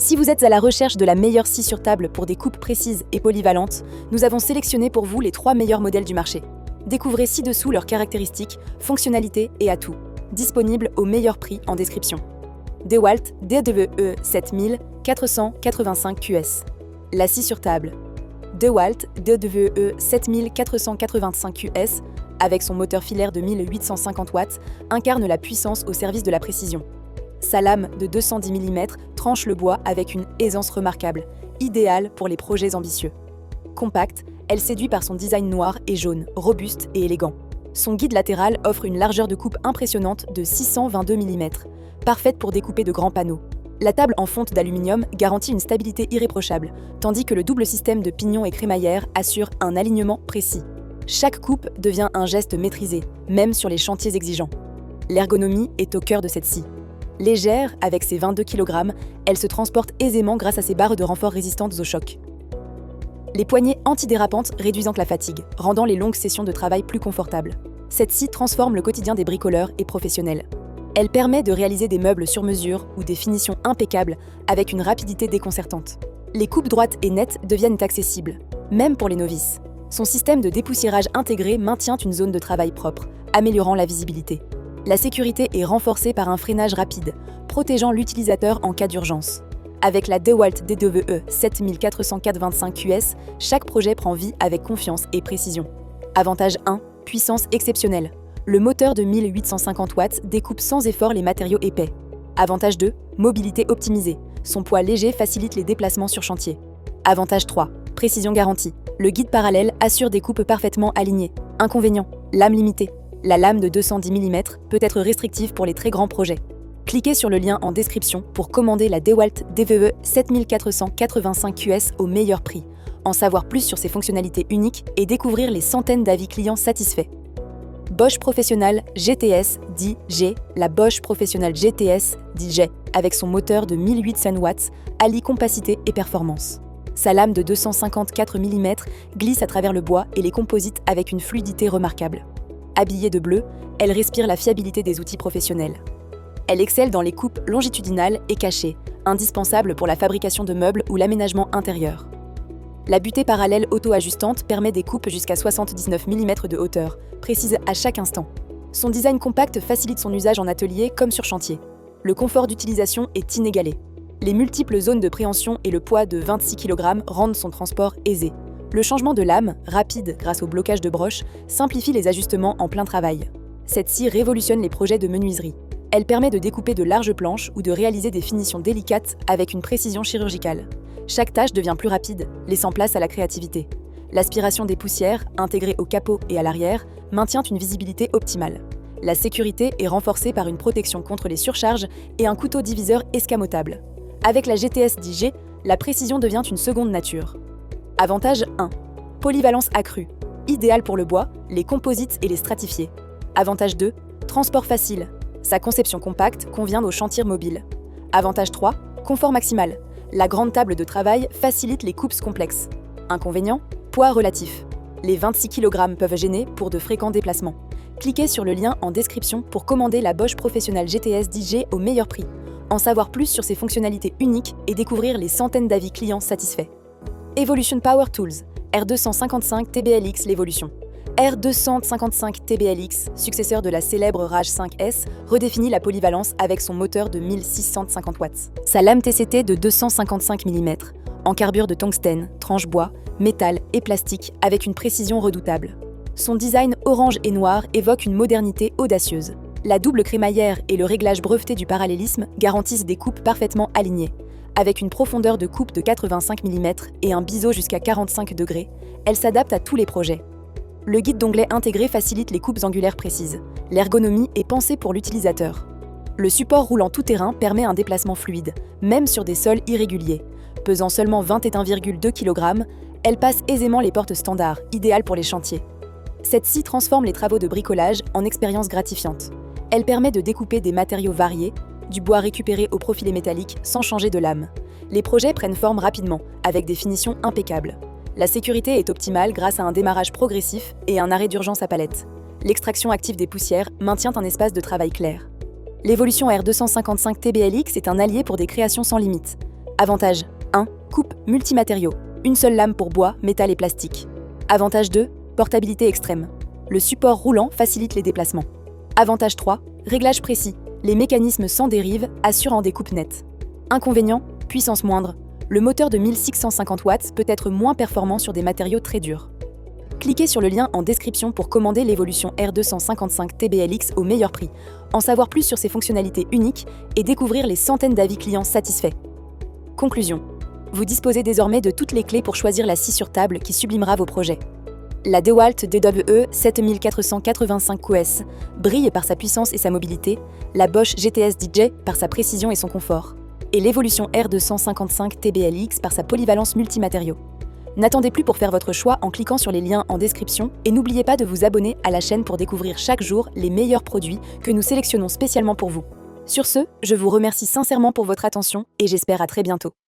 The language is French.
Si vous êtes à la recherche de la meilleure scie sur table pour des coupes précises et polyvalentes, nous avons sélectionné pour vous les 3 meilleurs modèles du marché. Découvrez ci-dessous leurs caractéristiques, fonctionnalités et atouts. Disponibles au meilleur prix en description. DeWalt DWE 7485 QS. La scie sur table. DeWalt DWE 7485 QS, avec son moteur filaire de 1850 watts, incarne la puissance au service de la précision. Sa lame de 210 mm tranche le bois avec une aisance remarquable, idéale pour les projets ambitieux. Compacte, elle séduit par son design noir et jaune, robuste et élégant. Son guide latéral offre une largeur de coupe impressionnante de 622 mm, parfaite pour découper de grands panneaux. La table en fonte d'aluminium garantit une stabilité irréprochable, tandis que le double système de pignon et crémaillère assure un alignement précis. Chaque coupe devient un geste maîtrisé, même sur les chantiers exigeants. L'ergonomie est au cœur de cette scie. Légère, avec ses 22 kg, elle se transporte aisément grâce à ses barres de renfort résistantes au choc. Les poignées antidérapantes réduisant la fatigue, rendant les longues sessions de travail plus confortables. Cette scie transforme le quotidien des bricoleurs et professionnels. Elle permet de réaliser des meubles sur mesure ou des finitions impeccables avec une rapidité déconcertante. Les coupes droites et nettes deviennent accessibles, même pour les novices. Son système de dépoussiérage intégré maintient une zone de travail propre, améliorant la visibilité. La sécurité est renforcée par un freinage rapide, protégeant l'utilisateur en cas d'urgence. Avec la DeWalt DWE 7485 QS, chaque projet prend vie avec confiance et précision. Avantage 1, puissance exceptionnelle. Le moteur de 1850 watts découpe sans effort les matériaux épais. Avantage 2, mobilité optimisée. Son poids léger facilite les déplacements sur chantier. Avantage 3, précision garantie. Le guide parallèle assure des coupes parfaitement alignées. Inconvénient, lame limitée. La lame de 210 mm peut être restrictive pour les très grands projets. Cliquez sur le lien en description pour commander la DeWalt DWE 7485 QS au meilleur prix, en savoir plus sur ses fonctionnalités uniques et découvrir les centaines d'avis clients satisfaits. Bosch Professional GTS dit G, la Bosch Professional GTS dit G, avec son moteur de 1800 watts, allie compacité et performance. Sa lame de 254 mm glisse à travers le bois et les composites avec une fluidité remarquable. Habillée de bleu, elle respire la fiabilité des outils professionnels. Elle excelle dans les coupes longitudinales et cachées, indispensables pour la fabrication de meubles ou l'aménagement intérieur. La butée parallèle auto-ajustante permet des coupes jusqu'à 79 mm de hauteur, précises à chaque instant. Son design compact facilite son usage en atelier comme sur chantier. Le confort d'utilisation est inégalé. Les multiples zones de préhension et le poids de 26 kg rendent son transport aisé. Le changement de lame, rapide grâce au blocage de broche, simplifie les ajustements en plein travail. Cette scie révolutionne les projets de menuiserie. Elle permet de découper de larges planches ou de réaliser des finitions délicates avec une précision chirurgicale. Chaque tâche devient plus rapide, laissant place à la créativité. L'aspiration des poussières, intégrée au capot et à l'arrière, maintient une visibilité optimale. La sécurité est renforcée par une protection contre les surcharges et un couteau diviseur escamotable. Avec la GTS 10G, la précision devient une seconde nature. Avantage 1. Polyvalence accrue. Idéal pour le bois, les composites et les stratifiés. Avantage 2. Transport facile. Sa conception compacte convient aux chantiers mobiles. Avantage 3. Confort maximal. La grande table de travail facilite les coupes complexes. Inconvénient, poids relatif. Les 26 kg peuvent gêner pour de fréquents déplacements. Cliquez sur le lien en description pour commander la Bosch Professional GTS 10G au meilleur prix, en savoir plus sur ses fonctionnalités uniques et découvrir les centaines d'avis clients satisfaits. Evolution Power Tools, R255 TBLX l'évolution. R255 TBLX, successeur de la célèbre Rage 5S, redéfinit la polyvalence avec son moteur de 1650 watts. Sa lame TCT de 255 mm, en carbure de tungstène, tranche bois, métal et plastique avec une précision redoutable. Son design orange et noir évoque une modernité audacieuse. La double crémaillère et le réglage breveté du parallélisme garantissent des coupes parfaitement alignées. Avec une profondeur de coupe de 85 mm et un biseau jusqu'à 45 degrés, elle s'adapte à tous les projets. Le guide d'onglet intégré facilite les coupes angulaires précises. L'ergonomie est pensée pour l'utilisateur. Le support roulant tout-terrain permet un déplacement fluide, même sur des sols irréguliers. Pesant seulement 21,2 kg, elle passe aisément les portes standards, idéales pour les chantiers. Cette scie transforme les travaux de bricolage en expérience gratifiante. Elle permet de découper des matériaux variés, du bois récupéré au profilé métallique sans changer de lame. Les projets prennent forme rapidement, avec des finitions impeccables. La sécurité est optimale grâce à un démarrage progressif et un arrêt d'urgence à palette. L'extraction active des poussières maintient un espace de travail clair. L'évolution R255 TBLX est un allié pour des créations sans limite. Avantage 1. Coupe multimatériaux. Une seule lame pour bois, métal et plastique. Avantage 2. Portabilité extrême. Le support roulant facilite les déplacements. Avantage 3. Réglage précis. Les mécanismes sans dérive, assurant des coupes nettes. Inconvénient, puissance moindre. Le moteur de 1650 watts peut être moins performant sur des matériaux très durs. Cliquez sur le lien en description pour commander l'évolution R255 TBLX au meilleur prix, en savoir plus sur ses fonctionnalités uniques et découvrir les centaines d'avis clients satisfaits. Conclusion. Vous disposez désormais de toutes les clés pour choisir la scie sur table qui sublimera vos projets. La DeWalt DWE 7485 QS brille par sa puissance et sa mobilité, la Bosch GTS DJ par sa précision et son confort, et l'évolution R255 TBLX par sa polyvalence multimatériaux. N'attendez plus pour faire votre choix en cliquant sur les liens en description et n'oubliez pas de vous abonner à la chaîne pour découvrir chaque jour les meilleurs produits que nous sélectionnons spécialement pour vous. Sur ce, je vous remercie sincèrement pour votre attention et j'espère à très bientôt.